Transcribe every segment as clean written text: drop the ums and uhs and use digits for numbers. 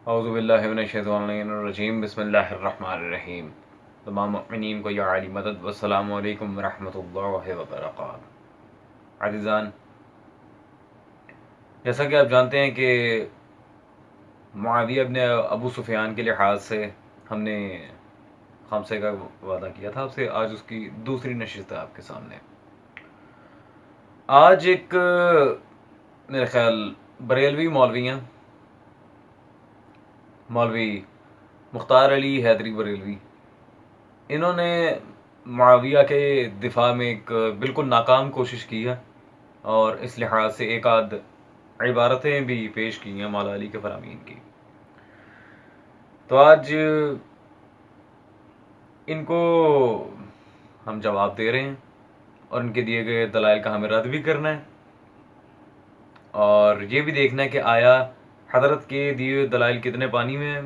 اعوذ باللہ من الشیطان الرجیم بسم اللہ الرحمن الرحیم. تمام مؤمنین کو یا علی مدد. والسلام علیکم ورحمۃ اللہ وبرکاتہ. عزیزان، جیسا کہ آپ جانتے ہیں کہ معاویہ ابن ابو سفیان کے لحاظ سے ہم نے خمسے کا وعدہ کیا تھا آپ سے. آج اس کی دوسری نشست ہے آپ کے سامنے. آج ایک میرے خیال بریلوی مولوی ہیں، مولوی مختار علی حیدری بریلوی. انہوں نے معاویہ کے دفاع میں ایک بالکل ناکام کوشش کی ہے، اور اس لحاظ سے ایک آدھ عبارتیں بھی پیش کی ہیں مولا علی کے فرامین کی. تو آج ان کو ہم جواب دے رہے ہیں، اور ان کے دیے گئے دلائل کا ہمیں رد بھی کرنا ہے، اور یہ بھی دیکھنا ہے کہ آیا حضرت کے دیے ہوئے دلائل کتنے پانی میں ہیں،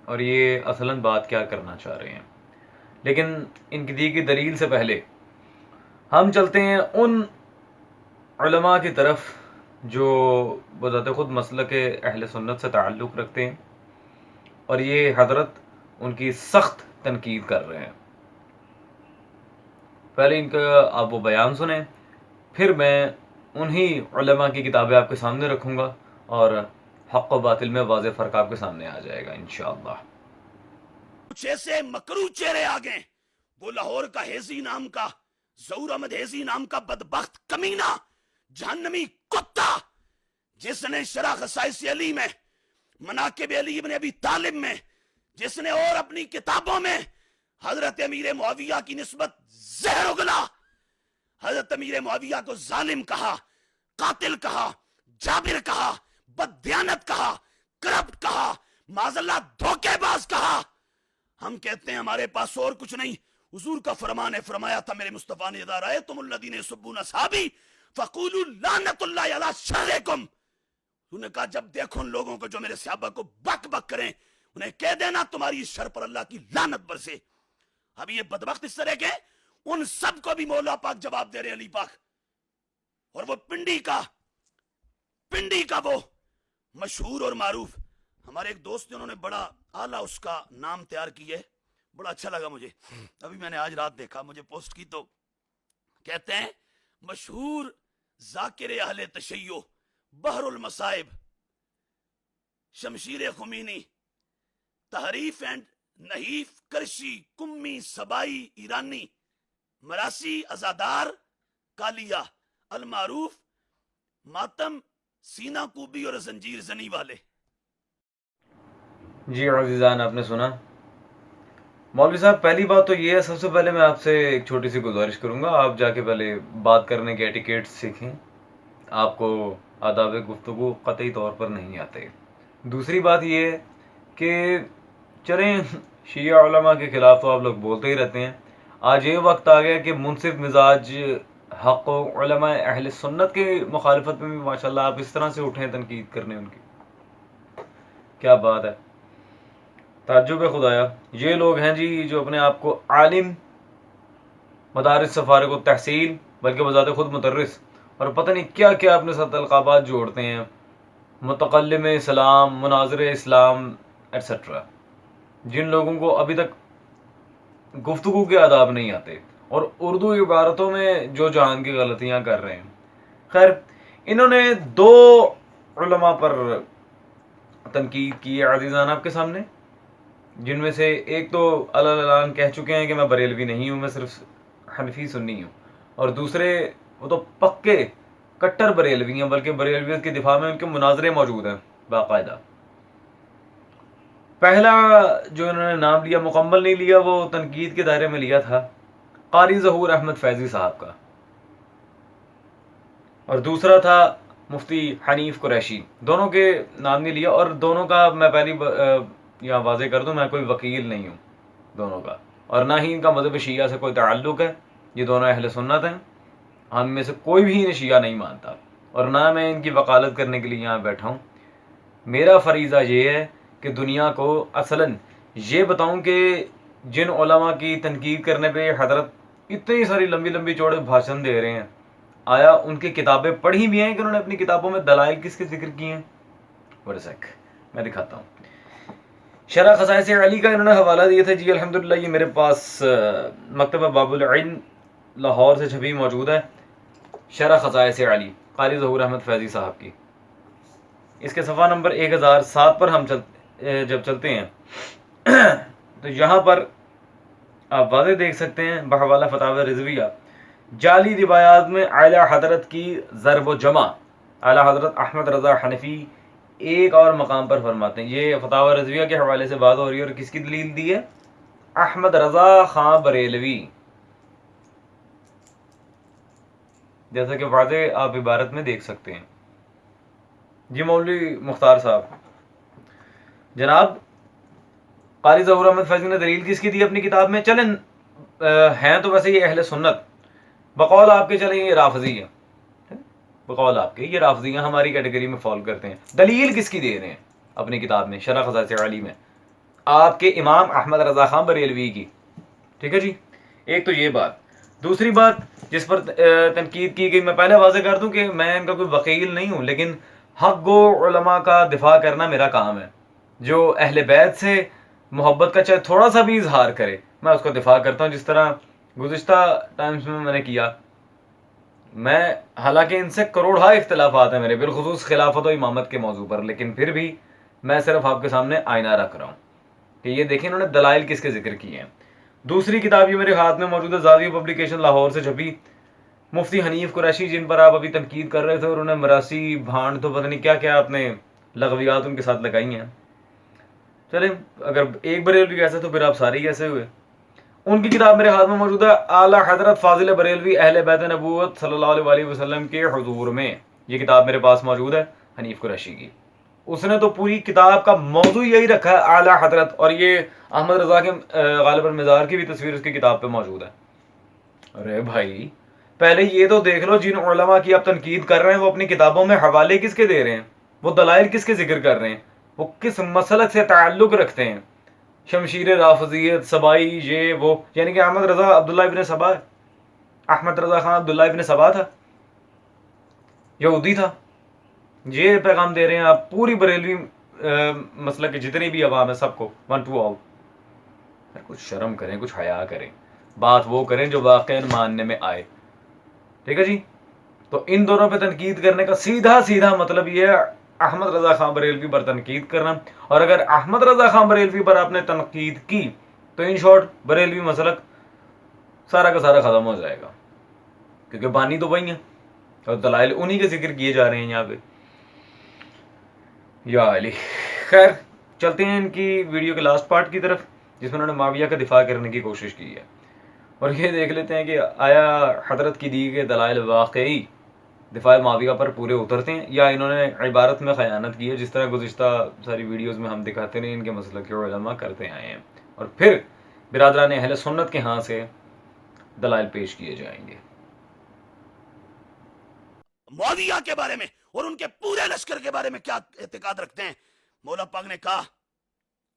اور یہ اصلاً بات کیا کرنا چاہ رہے ہیں. لیکن ان کی دی گئی دلیل سے پہلے ہم چلتے ہیں ان علماء کی طرف جو بذات خود مسلک اہل سنت سے تعلق رکھتے ہیں، اور یہ حضرت ان کی سخت تنقید کر رہے ہیں. پہلے ان کا آپ وہ بیان سنیں، پھر میں انہی علماء کی کتابیں آپ کے سامنے رکھوں گا، اور حق و باطل میں واضح فرق آپ کے سامنے آ جائے گا انشاءاللہ. کچھ ایسے مکرو چہرے آ گئے. وہ لاہور کا ہیزی نام کا، ظہور احمد ہیزی نام کا بدبخت کمینہ جہنمی کتا، جس نے شرح خصائص علی میں، مناقب علی ابن ابی طالب میں، جس نے اور اپنی کتابوں میں حضرت امیر معاویہ کی نسبت زہر اگلا، حضرت امیر معاویہ کو ظالم کہا، قاتل کہا، جابر کہا، بددیانت کہا، کرپٹ کہا، معاذ اللہ دھوکے باز کہا. ہم کہتے ہیں ہمارے پاس اور کچھ نہیں. حضور کا فرمان ہے، فرمایا تھا میرے مصطفیٰ نے، اذا رأیتم الذین یسبون اصحابی فقولوا لعنت اللہ علی شرکم. انہوں نے کہا جب دیکھو ان لوگوں کو جو میرے صحابہ کو بک بک کریں، انہیں کہہ دینا تمہاری اس شر پر اللہ کی لعنت برسے. اب یہ بدبخت اس طرح کے ان سب کو بھی مولا پاک جواب دے رہے علی پاک. اور وہ پنڈی کا وہ مشہور اور معروف ہمارے ایک دوست نے، انہوں نے بڑا اعلیٰ اس کا نام تیار کیا ہے، بڑا اچھا لگا مجھے. ابھی میں نے آج رات دیکھا، مجھے پوسٹ کی، تو کہتے ہیں مشہور ذاکر اہل تشیع، بحر المصائب، شمشیر خمینی، تحریف اینڈ نحیف کرشی، کمی سبائی ایرانی، مراسی ازادار کالیا، المعروف ماتم سینہ کوبی اور زنجیر زنی والے. جی عزیزان، آپ نے سنا. مولوی صاحب، پہلی بات تو یہ ہے، سب سے پہلے میں آپ سے ایک چھوٹی سی گزارش کروں گا، آپ جا کے پہلے بات کرنے کے ایٹیکیٹ سیکھیں. آپ کو آداب گفتگو قطعی طور پر نہیں آتے. دوسری بات یہ ہے کہ چلیں، شیعہ علماء کے خلاف تو آپ لوگ بولتے ہی رہتے ہیں. آج یہ وقت آ گیا کہ منصف مزاج حق و علماء اہل سنت کے مخالفت میں بھی ماشاءاللہ آپ اس طرح سے اٹھیں تنقید کرنے ان کی. کیا بات ہے، تعجب ہے خدایا. یہ لوگ ہیں جی جو اپنے آپ کو عالم، مدارس سے فارغ التحصیل، بلکہ بذات خود مدرس، اور پتہ نہیں کیا کیا اپنے ساتھ القابات جوڑتے ہیں، متکلم اسلام، مناظر اسلام ایٹسٹرا. جن لوگوں کو ابھی تک گفتگو کے آداب نہیں آتے، اور اردو عبارتوں میں جو جہان کی غلطیاں کر رہے ہیں. خیر، انہوں نے دو علماء پر تنقید کی ہے عزیزان آپ کے سامنے، جن میں سے ایک تو اعلان کہہ چکے ہیں کہ میں بریلوی نہیں ہوں، میں صرف حنفی سنی ہوں، اور دوسرے وہ تو پکے کٹر بریلوی ہیں، بلکہ بریلویت کے دفاع میں ان کے مناظرے موجود ہیں باقاعدہ. پہلا جو انہوں نے نام لیا مکمل نہیں لیا، وہ تنقید کے دائرے میں لیا تھا قاری ظہور احمد فیضی صاحب کا، اور دوسرا تھا مفتی حنیف قریشی. دونوں کے نام نہیں لیا، اور دونوں کا میں پہلی یہاں واضح کر دوں، میں کوئی وکیل نہیں ہوں دونوں کا، اور نہ ہی ان کا مذہب شیعہ سے کوئی تعلق ہے. یہ دونوں اہل سنت ہیں، ہم میں سے کوئی بھی انہیں شیعہ نہیں مانتا، اور نہ میں ان کی وکالت کرنے کے لیے یہاں بیٹھا ہوں. میرا فریضہ یہ ہے کہ دنیا کو اصلاً یہ بتاؤں کہ جن علماء کی تنقید کرنے پہ حضرت اتنی ساری لمبی لمبی چوڑے بھاشن دے رہے ہیں، آیا ان کی کتابیں پڑھی بھی ہیں کہ انہوں نے اپنی کتابوں میں دلائل کس کے ذکر کیے ہیں؟ ورسک میں دکھاتا ہوں. شرح خصائص علی کا انہوں نے حوالہ دیا تھا جی الحمدللہ، یہ میرے پاس مکتبہ باب العلم لاہور سے چھپی موجود ہے، شرح خصائص علی قاری ظہور احمد فیضی صاحب کی۔ اس کے صفحہ نمبر 1007 پر ہم جب چلتے ہیں تو یہاں پر آپ واضح دیکھ سکتے ہیں بحوالہ فتاوی رضویہ، جعلی روایات میں اعلی حضرت کی ضرب و جمع۔ اعلی حضرت احمد رضا حنفی ایک اور مقام پر فرماتے ہیں، یہ فتاوی رضویہ کے حوالے سے بات ہو رہی ہے، اور کس کی دلیل دی ہے؟ احمد رضا خان بریلوی، جیسا کہ واضح آپ عبارت میں دیکھ سکتے ہیں۔ جی مولوی مختار صاحب، جناب قاری ظہور احمد فیضی نے دلیل کس کی دی اپنی کتاب میں؟ چلیں ہیں تو ویسے یہ اہل سنت، بقول آپ کے چلیں یہ رافضی ہے، بقول آپ کے یہ رافضی ہیں، ہماری کیٹیگری میں فال کرتے ہیں۔ دلیل کس کی دے رہے ہیں اپنی کتاب میں شرح خصائص علی میں؟ آپ کے امام احمد رضا خان بریلوی کی۔ ٹھیک ہے جی، ایک تو یہ بات۔ دوسری بات جس پر تنقید کی گئی، میں پہلے واضح کر دوں کہ میں ان کا کوئی وکیل نہیں ہوں، لیکن حق گو علماء کا دفاع کرنا میرا کام ہے۔ جو اہل بیت سے محبت کا چاہے تھوڑا سا بھی اظہار کرے، میں اس کو دفاع کرتا ہوں، جس طرح گزشتہ ٹائمز میں نے کیا۔ میں حالانکہ ان سے کروڑہا اختلافات ہیں میرے، بالخصوص خلافت و امامت کے موضوع پر، لیکن پھر بھی میں صرف آپ کے سامنے آئینہ رکھ رہا ہوں کہ یہ دیکھیں انہوں نے دلائل کس کے ذکر کیے ہیں۔ دوسری کتاب یہ میرے ہاتھ میں موجود ہے، زاویہ پبلیکیشن لاہور سے چھپی، مفتی حنیف قریشی جن پر آپ ابھی تنقید کر رہے تھے، اور انہوں نے مراسی بھانڈ تو پتہ نہیں کیا کیا آپ نے لغویات ان کے ساتھ لگائی ہیں۔ چلیں اگر ایک بریلوی کیسے تو پھر آپ سارے ہی کیسے ہوئے۔ ان کی کتاب میرے ہاتھ میں موجود ہے، اعلیٰ حضرت فاضل بریلوی اہل بیت نبوت صلی اللہ علیہ وآلہ وسلم کے حضور میں، یہ کتاب میرے پاس موجود ہے حنیف قریشی کی۔ اس نے تو پوری کتاب کا موضوع یہی رکھا ہے اعلیٰ حضرت، اور یہ احمد رضا کے غالباً مزار کی بھی تصویر اس کی کتاب پہ موجود ہے۔ ارے بھائی پہلے یہ تو دیکھ لو، جن علماء کی آپ تنقید کر رہے ہیں وہ اپنی کتابوں میں حوالے کس کے دے رہے ہیں، وہ دلائل کس کے ذکر کر رہے ہیں، وہ کس مسلک سے تعلق رکھتے ہیں، شمشیر رافضیت، سبائی، یہ وہ، یعنی کہ احمد رضا عبداللہ ابن سبا، احمد رضا خان عبداللہ ابن سبا تھا، یہودی تھا۔ یہ پیغام دے رہے ہیں آپ پوری بریلوی مسلک کے جتنی بھی عوام ہے سب کو، ون ٹو آل۔ کچھ شرم کریں، کچھ حیا کریں، بات وہ کریں جو واقعا ماننے میں آئے۔ ٹھیک ہے جی، تو ان دونوں پہ تنقید کرنے کا سیدھا سیدھا مطلب یہ ہے احمد رضا خان بریلوی پر تنقید کرنا، اور اگر احمد رضا خان بریلوی پر آپ نے تنقید کی تو ان شارٹ بریلوی مسلک سارا کا سارا ختم ہو جائے گا، کیونکہ بانی تو وہی ہیں اور دلائل انہی کے ذکر کیے جا رہے ہیں یہاں پہ۔ یا علی، خیر چلتے ہیں ان کی ویڈیو کے لاسٹ پارٹ کی طرف، جس میں انہوں نے معاویہ کا دفاع کرنے کی کوشش کی ہے، اور یہ دیکھ لیتے ہیں کہ آیا حضرت کی دی گئے دلائل واقعی دفاع معاویہ پر پورے اترتے ہیں، یا انہوں نے عبارت میں خیانت کی ہے، جس طرح گزشتہ ساری ویڈیوز میں ہم دکھاتے رہے ان کے مسلک کے علماء کرتے آئے ہیں، اور پھر برادران اہل سنت کے ہاں سے دلائل پیش کیے جائیں گے۔ معاویہ کے بارے میں اور ان کے پورے لشکر کے بارے میں کیا اعتقاد رکھتے ہیں؟ مولا پاک نے کہا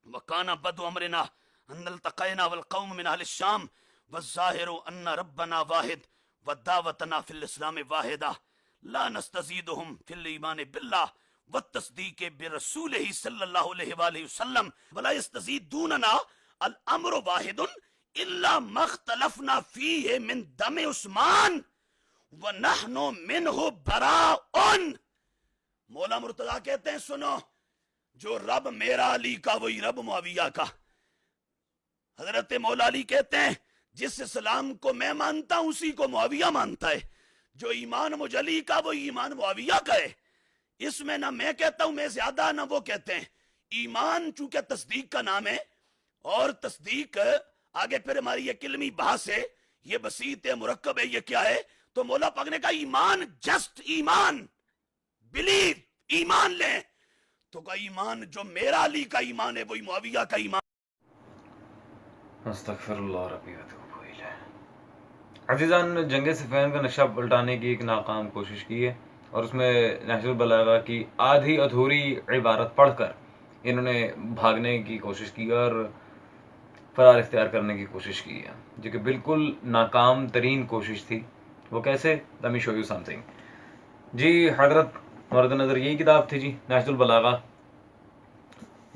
وَقَانَ بَدُ أَمْرِنَا أَنَّ الْتَقَيْنَا وَالْقَوْمُ مِنْ أَهْلِ الشَّامِ وَالظَّاهِرُ أَنَّ رَبَّنَا وَاحِدٌ وَدَعْوَتُنَا فِي الْإِسْلَامِ وَاحِدَةٌ لَا نَسْتَزِيدُهُمْ فِي الْإِيمَانِ بِاللَّهِ وَالتَّصْدِيقِ بِرَسُولِهِ صلی اللہ علیہ وآلہ وسلم وَلَا يَسْتَزِيدُونَنَا الْأَمْرُ وَاحِدٌ إِلَّا مَا اخْتَلَفْنَا فِيهِ مِنْ دَمِ عثمان وَنَحْنُ مِنْهُ بَرَاءٌ۔ مولا مرتضیٰ کہتے ہیں سنو، جو رب میرا علی کا وہی رب معاویہ کا۔ حضرت مولا علی کہتے ہیں جس اسلام کو میں مانتا ہوں اسی کو معاویہ مانتا ہے، جو ایمان مجھ علی کا وہی ایمان معاویہ کا ہے۔ اس میں نہ میں کہتا ہوں میں زیادہ نہ وہ کہتے ہیں۔ ایمان چونکہ تصدیق کا نام ہے، اور تصدیق آگے پھر ہماری یہ کلمی بحث ہے، یہ بسیط ہے، مرکب ہے، یہ کیا ہے؟ تو مولا پاک نے کہا ایمان، جسٹ ایمان، بلیو، ایمان لیں، تو کہا ایمان جو میرا علی کا ایمان ہے وہی معاویہ کا ایمان۔ استغفر اللہ ربی واتوب الیہ۔ عزیزان نے جنگ صفین کا نقشہ پلٹانے کی ایک ناکام کوشش کی ہے، اور اس میں نہج البلاغہ کی آدھی ادھوری عبارت پڑھ کر انہوں نے بھاگنے کی کوشش کی اور فرار اختیار کرنے کی کوشش کی ہے، جو کہ بالکل ناکام ترین کوشش تھی۔ وہ کیسے؟ let me show you something۔ جی حضرت مورد نظر یہی کتاب تھی جی، نہج البلاغہ۔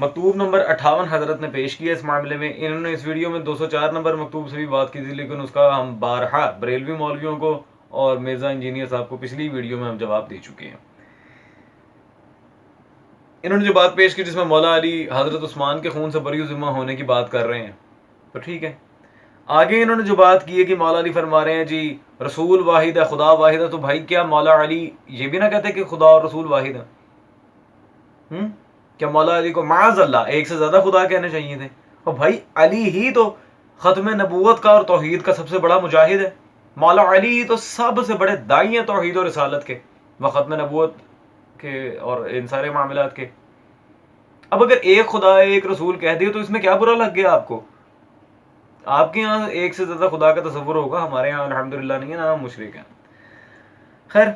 مکتوب نمبر 58 حضرت نے پیش کیا اس معاملے میں. انہوں نے اس ویڈیو میں 204 نمبر مکتوب سے بھی بات کی تھی، لیکن اس کا ہم بارہا بریلوی مولویوں کو اور مرزا انجینئر صاحب کو پچھلی ویڈیو میں ہم جواب دے چکے ہیں. انہوں نے جو بات پیش کی جس میں مولا علی حضرت عثمان کے خون سے بری ذمہ ہونے کی بات کر رہے ہیں، تو ٹھیک ہے. آگے انہوں نے جو بات کی ہے کہ مولا علی فرما رہے ہیں جی رسول واحد ہے، خدا واحد ہے، تو بھائی کیا مولا علی یہ بھی نہ کہتے کہ خدا اور رسول واحد ہے؟ کیا مولا علی کو معاذ اللہ ایک سے زیادہ خدا کہنے چاہیے تھے؟ اور بھائی علی ہی تو ختم نبوت کا اور توحید کا سب سے بڑا مجاہد ہے. مولا علی ہی تو سب سے بڑے دائی ہیں توحید اور رسالت کے و ختم نبوت کے اور ان سارے معاملات کے. اب اگر ایک خدا ایک رسول کہہ دے تو اس میں کیا برا لگ گیا آپ کو؟ آپ کے یہاں ایک سے زیادہ خدا کا تصور ہوگا، ہمارے یہاں الحمدللہ نہیں ہے، نا ہم مشرک ہیں. خیر،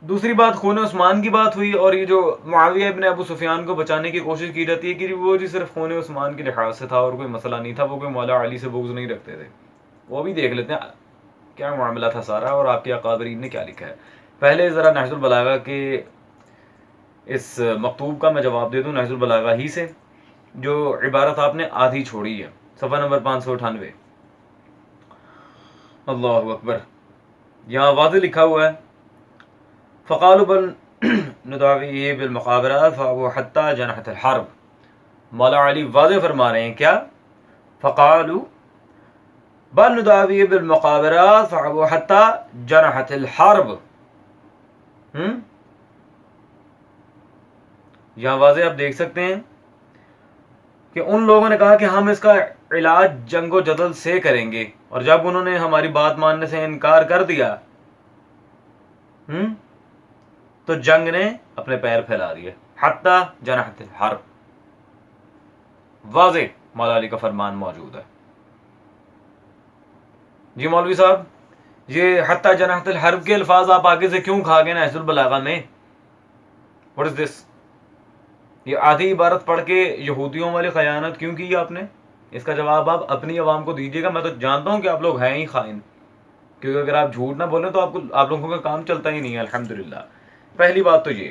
دوسری بات خون عثمان کی بات ہوئی، اور یہ جو معاویہ ابن ابو سفیان کو بچانے کی کوشش کی جاتی ہے کہ وہ جی صرف خون عثمان کے لحاظ سے تھا اور کوئی مسئلہ نہیں تھا، وہ کوئی مولا علی سے بغض نہیں رکھتے تھے. وہ بھی دیکھ لیتے ہیں کیا معاملہ تھا سارا اور آپ کے اکابرین نے کیا لکھا ہے. پہلے ذرا نہج البلاغہ کے اس مکتوب کا میں جواب دے دوں، نہج البلاغہ ہی سے، جو عبارت آپ نے آدھی چھوڑی ہے، صفحہ نمبر 598. اللہ اکبر. یہاں واضح لکھا ہوا ہے فقالوا بل نداویہ بالمقابرات فابوا حتی جنحت الحرب. مولا علی واضح فرما رہے ہیں کیا؟ فقالوا بل نداویہ بالمقابرات فابوا حتی جنحت الحرب. یہاں واضح آپ دیکھ سکتے ہیں کہ ان لوگوں نے کہا کہ ہم اس کا علاج جنگ و جدل سے کریں گے، اور جب انہوں نے ہماری بات ماننے سے انکار کر دیا تو جنگ نے اپنے پیر پھیلا دیے. حتی جنحت الحرب، واضح مولا علی کا فرمان موجود ہے. جی مولوی صاحب، یہ حتی جنحت الحرب کے الفاظ آپ آگے سے کیوں کھا گئے نہج البلاغہ میں؟ واٹ از دس؟ یہ آدھی عبارت پڑھ کے یہودیوں والی خیانت کیوں کی آپ نے؟ اس کا جواب آپ اپنی عوام کو دیجیے گا. میں تو جانتا ہوں کہ آپ لوگ ہیں ہی خائن، کیونکہ اگر آپ جھوٹ نہ بولیں تو آپ لوگوں کا کام چلتا ہی نہیں ہے الحمدللہ. پہلی بات تو یہ.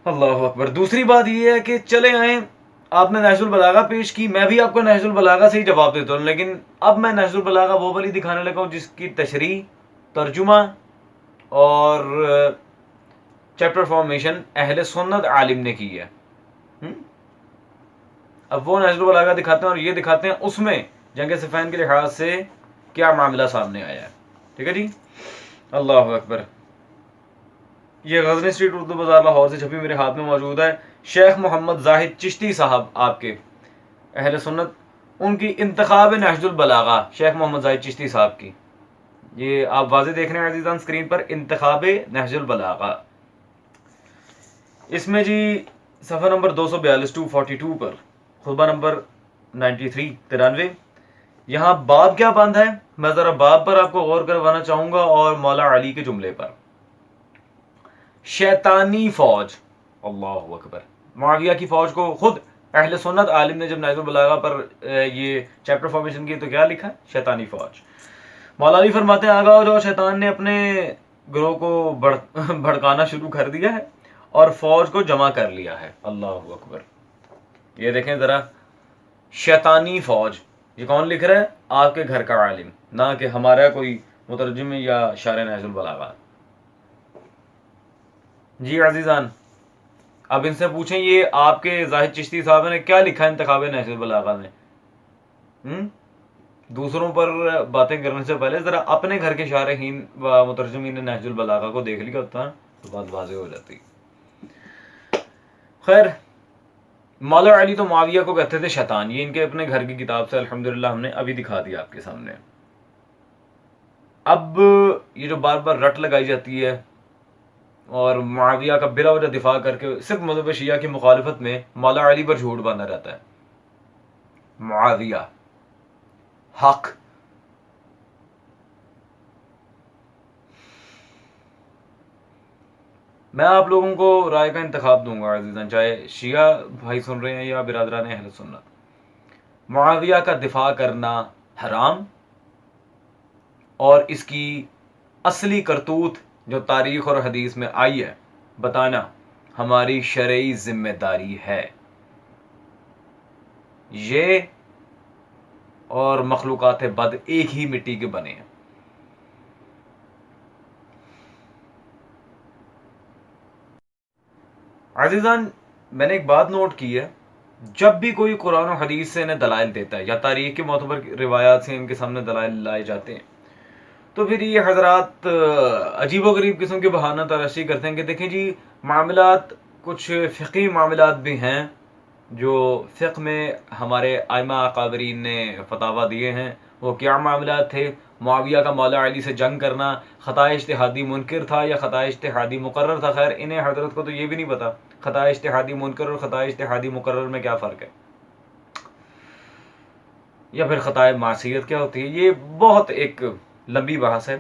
اللہ اکبر. دوسری بات یہ ہے کہ چلے آئیں، آپ نے نہج البلاغہ پیش کی، میں بھی آپ کو نہج البلاغہ سے ہی جواب دیتا ہوں، لیکن اب میں نہج البلاغہ وہ والی دکھانے لگا ہوں جس کی تشریح، ترجمہ اور چیپٹر فارمیشن اہل سنت عالم نے کی ہے. اب وہ نہج البلاغہ دکھاتے ہیں اور یہ دکھاتے ہیں اس میں جنگ صفین کے لحاظ سے کیا معاملہ سامنے آیا ہے. ٹھیک ہے جی. اللہ اکبر. یہ غزنی اسٹریٹ اردو بازار لاہور سے چھپی میرے ہاتھ میں موجود ہے. شیخ محمد زاہد چشتی صاحب آپ کے اہل سنت، ان کی انتخاب نہج البلاغہ شیخ محمد زاہد چشتی صاحب کی، یہ آپ واضح دیکھ رہے ہیں عزیزان اسکرین پر، انتخاب نہج البلاغہ. اس میں جی صفحہ نمبر 242 242 پر خطبہ نمبر 93 یہاں باب کیا بند ہے، میں ذرا باب پر آپ کو غور کروانا چاہوں گا اور مولا علی کے جملے پر. شیطانی فوج. اللہ اکبر. معاویہ کی فوج کو خود اہل سنت عالم نے جب نہج البلاغہ پر یہ چیپٹر فارمیشن کی تو کیا لکھا ہے؟ شیطانی فوج. مولا علی فرماتے ہیں آگاہ ہو جاؤ، شیطان نے اپنے گروہ کو بھڑکانا شروع کر دیا ہے اور فوج کو جمع کر لیا ہے. اللہ اکبر. یہ دیکھیں ذرا، شیطانی فوج، یہ کون لکھ رہا ہے؟ آپ کے گھر کا عالم، نہ کہ ہمارا کوئی مترجم یا شارح نہج البلاغہ. جی عزیزان، اب ان سے پوچھیں یہ آپ کے زاہد چشتی صاحب نے کیا لکھا انتخاب نہج البلاغہ میں؟ دوسروں پر باتیں کرنے سے پہلے ذرا اپنے گھر کے شارحین و مترجمین نہج البلاغہ کو دیکھ لیا ہوتا تو بات واضح ہو جاتی. خیر، مولا علی تو معاویہ کو کہتے تھے شیطان، یہ ان کے اپنے گھر کی کتاب سے الحمدللہ ہم نے ابھی دکھا دیا آپ کے سامنے. اب یہ جو بار بار رٹ لگائی جاتی ہے اور معاویہ کا بلا وجہ دفاع کر کے صرف مذہب شیعہ کی مخالفت میں مولا علی پر جھوٹ باندھا رہتا ہے. معاویہ حق. میں آپ لوگوں کو رائے کا انتخاب دوں گا عزیزان، چاہے شیعہ بھائی سن رہے ہیں یا برادران اہل سنت. معاویہ کا دفاع کرنا حرام، اور اس کی اصلی کرتوت جو تاریخ اور حدیث میں آئی ہے بتانا ہماری شرعی ذمہ داری ہے. یہ اور مخلوقات بد ایک ہی مٹی کے بنے ہیں. عزیزان، میں نے ایک بات نوٹ کی ہے، جب بھی کوئی قرآن و حدیث سے انہیں دلائل دیتا ہے یا تاریخ کے معتبر روایات سے ان کے سامنے دلائل لائے جاتے ہیں، تو پھر یہ حضرات عجیب و غریب قسم کے بہانہ تراشی کرتے ہیں کہ دیکھیں جی، معاملات کچھ فقہی معاملات بھی ہیں جو فقہ میں ہمارے ائمہ اکابرین نے فتاویٰ دیے ہیں. وہ کیا معاملات تھے؟ معاویہ کا مولا علی سے جنگ کرنا خطا اجتہادی منکر تھا یا خطا اجتہادی مقرر تھا؟ خیر انہیں حضرت کو تو یہ بھی نہیں پتا خطا اجتہادی منکر اور خطا اجتہادی مقرر میں کیا فرق ہے، یا پھر خطا معصیت کیا ہوتی ہے. یہ بہت ایک لمبی بحث ہے.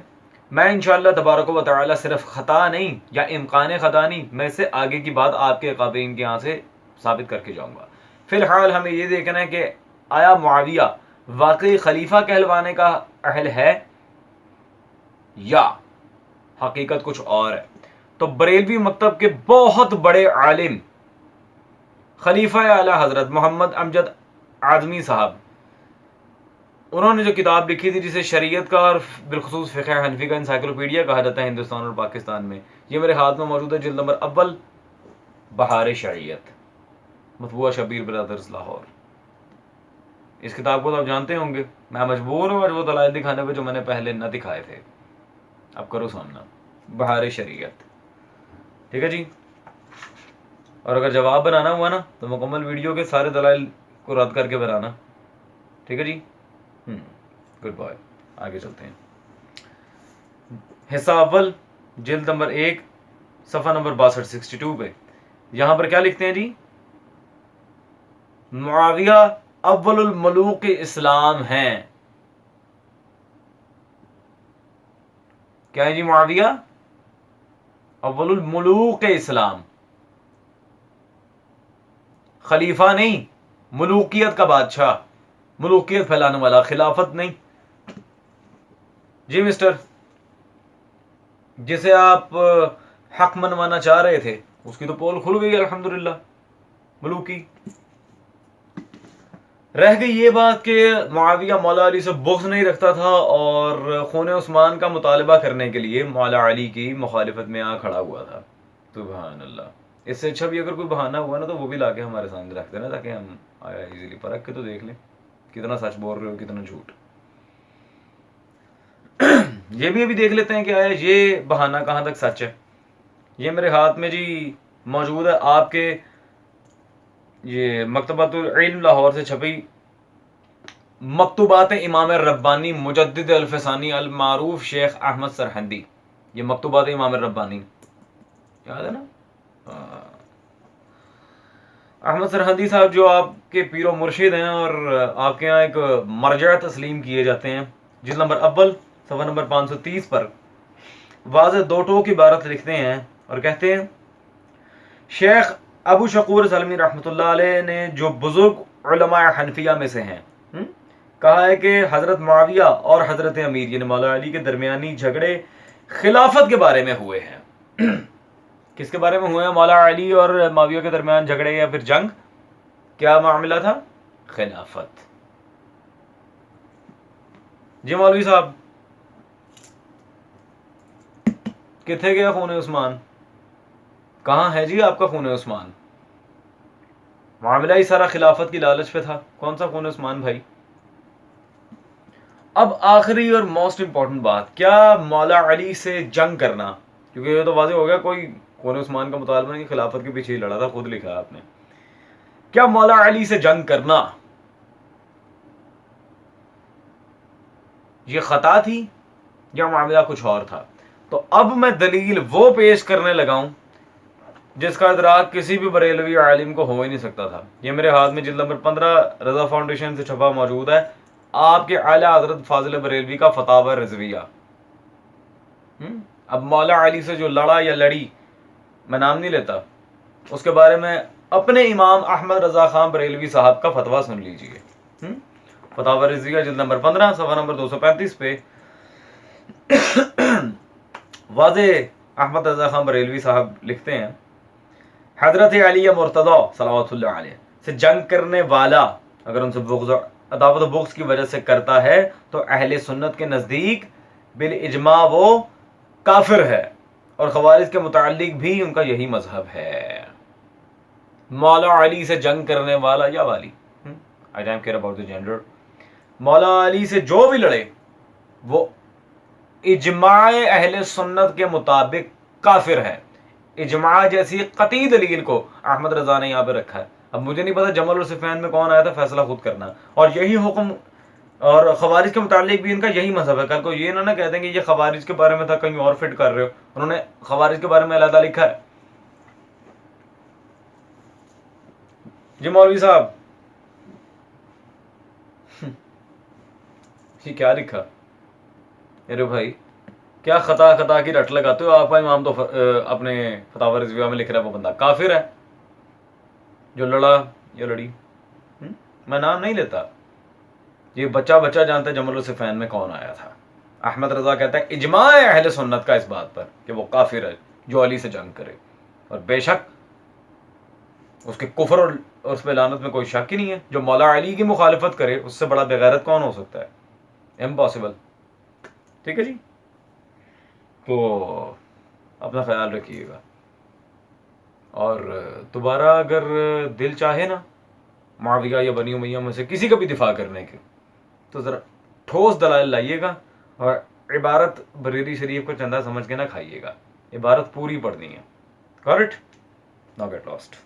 میں انشاءاللہ تبارک و تعالی صرف خطا نہیں یا امکان خطا نہیں، میں اس سے آگے کی بات آپ کے اکابرین کے یہاں سے ثابت کر کے جاؤں گا. فی الحال ہمیں یہ دیکھنا ہے کہ آیا معاویہ واقعی خلیفہ کہلوانے کا اہل ہے یا حقیقت کچھ اور ہے. تو بریلوی مکتب کے بہت بڑے عالم خلیفہ اعلی حضرت محمد امجد اعظمی صاحب، انہوں نے جو کتاب لکھی تھی جسے شریعت کا اور بالخصوص فقہ حنفی کا انسائکلوپیڈیا کہا جاتا ہے ہندوستان اور پاکستان میں، یہ میرے ہاتھ میں موجود ہے، جلد نمبر اول، بہار شریعت، مطبوعہ شبیر برادرز لاہور. اس کتاب کو تو آپ جانتے ہوں گے. میں مجبور ہوں آج وہ دلائل دکھانے پہ جو میں نے پہلے نہ دکھائے تھے. اب کرو سامنا، بہار شریعت. ٹھیک ہے جی. اور اگر جواب بنانا ہوا نا تو مکمل ویڈیو کے سارے دلائل کو رد کر کے بنانا. ٹھیک ہے جی. Good bye. آگے چلتے ہیں. حصہ اول، جلد نمبر 1، صفحہ نمبر 62 پہ یہاں پر کیا لکھتے ہیں جی؟ معاویہ اول الملوک اسلام ہیں. کیا ہے جی؟ معاویہ اول الملوک اسلام، خلیفہ نہیں، ملوکیت کا بادشاہ، ملوکیت پھیلانے والا، خلافت نہیں. جی مسٹر، جسے آپ حق منوانا چاہ رہے تھے اس کی تو پول کھل گئی الحمدللہ، ملوکی. رہ گئی یہ بات کہ معاویہ مولا علی سے بغض نہیں رکھتا تھا اور خون عثمان کا مطالبہ کرنے کے لیے مولا علی کی مخالفت میں آ کھڑا ہوا تھا. سبحان اللہ. اس سے اچھا بھی اگر کوئی بہانہ ہوا نا تو وہ بھی لا کے ہمارے سامنے رکھ دینا تاکہ ہم آیا ایزیلی پرکھ کے تو دیکھ لیں کتنا سچ بول رہے ہو کتنا جھوٹ. یہ بھی ابھی دیکھ لیتے ہیں کہ آیا یہ بہانہ کہاں تک سچ ہے. یہ میرے ہاتھ میں جی موجود ہے آپ کے یہ مکتبۃ العلم لاہور سے چھپی مکتوبات امام ربانی مجدد الفسانی المعروف شیخ احمد سرہندی. یہ مکتوبات امام ربانی یاد ہے نا؟ احمد سرہندی صاحب جو آپ کے پیر و مرشد ہیں اور آپ کے یہاں ایک مرجع تسلیم کیے جاتے ہیں. جلد نمبر اول، صفحہ نمبر 530 پر واضح دو ٹوک عبارت لکھتے ہیں اور کہتے ہیں شیخ ابو شکور سلمی رحمۃ اللہ علیہ نے جو بزرگ علماء حنفیہ میں سے ہیں کہا ہے کہ حضرت معاویہ اور حضرت امیر یعنی مولا علی کے درمیانی جھگڑے خلافت کے بارے میں ہوئے ہیں. کس کے بارے میں ہوئے ہیں؟ مولا علی اور معاویہ کے درمیان جھگڑے یا پھر جنگ. کیا معاملہ تھا؟ خلافت. جی مولوی صاحب، کتنے گیا خون عثمان؟ کہاں ہے جی آپ کا خون عثمان؟ معاملہ ہی سارا خلافت کی لالچ پہ تھا. کون سا خون عثمان بھائی؟ اب آخری اور موسٹ امپورٹنٹ بات، کیا مولا علی سے جنگ کرنا، کیونکہ یہ تو واضح ہو گیا کوئی خون عثمان کا مطالبہ نہیں، خلافت کے پیچھے ہی لڑا تھا، خود لکھا آپ نے. کیا مولا علی سے جنگ کرنا یہ خطا تھی یا معاملہ کچھ اور تھا؟ تو اب میں دلیل وہ پیش کرنے لگا ہوں جس کا ادراک کسی بھی بریلوی عالم کو ہو ہی نہیں سکتا تھا. یہ میرے ہاتھ میں جلد نمبر 15 رضا فاؤنڈیشن سے چھپا موجود ہے، آپ کے اعلی حضرت فاضل بریلوی کا فتاوی رضویہ. اب مولا علی سے جو لڑا یا لڑی، میں نام نہیں لیتا، اس کے بارے میں اپنے امام احمد رضا خان بریلوی صاحب کا فتویٰ سن لیجئے. فتاوی رضویہ جلد نمبر 15 صفحہ نمبر 235 پہ واضح احمد رضا خان بریلوی صاحب لکھتے ہیں حضرت علی مرتضی صلوات اللہ علیہ سے جنگ کرنے والا اگر ان سے بغض عداوت و بغض کی وجہ سے کرتا ہے تو اہل سنت کے نزدیک بالاجماع وہ کافر ہے، اور خوارج کے متعلق بھی ان کا یہی مذہب ہے۔ مولا علی سے جنگ کرنے والا یا والی، I don't care about the gender، مولا علی سے جو بھی لڑے وہ اجماع اہل سنت کے مطابق کافر ہے۔ اجماع جیسی قطعی دلیل کو احمد رضا نے یہاں پہ رکھا ہے۔ اب مجھے نہیں پتا جمل اور صفین میں کون آیا تھا، فیصلہ خود کرنا، اور یہی حکم اور خوارج کے متعلق بھی ان کا یہی مذہب ہے۔ کل کو یہ نہ کہہ دیں کہ یہ خوارج کے بارے میں تھا، کہیں اور فٹ کر رہے ہو، انہوں نے خوارج کے بارے میں علیحدہ لکھا ہے۔ جی مولوی صاحب یہ کیا لکھا میرے بھائی، کیا خطا کی رٹ لگاتے ہو آپ کا امام؟ تو اپنے فتاوی رضویہ میں لکھ رہا ہے وہ بندہ کافر ہے جو لڑا یا لڑی۔ میں نام نہیں لیتا، یہ بچہ جانتا ہے جمل الصفین میں کون آیا تھا۔ احمد رضا کہتا ہے اجماع اہل سنت کا اس بات پر کہ وہ کافر ہے جو علی سے جنگ کرے، اور بے شک اس کے کفر اور اس پہ لعنت میں کوئی شک ہی نہیں ہے۔ جو مولا علی کی مخالفت کرے اس سے بڑا بغیرت کون ہو سکتا ہے؟ امپاسبل۔ ٹھیک ہے جی، تو اپنا خیال رکھیے گا، اور دوبارہ اگر دل چاہے نا معاویہ یا بنی امیہ میں سے کسی کا بھی دفاع کرنے کے، تو ذرا ٹھوس دلائل لائیے گا، اور عبارت بریلی شریف کو چندہ سمجھ کے نہ کھائیے گا، عبارت پوری پڑھنی ہے۔ Got it? Now get lost.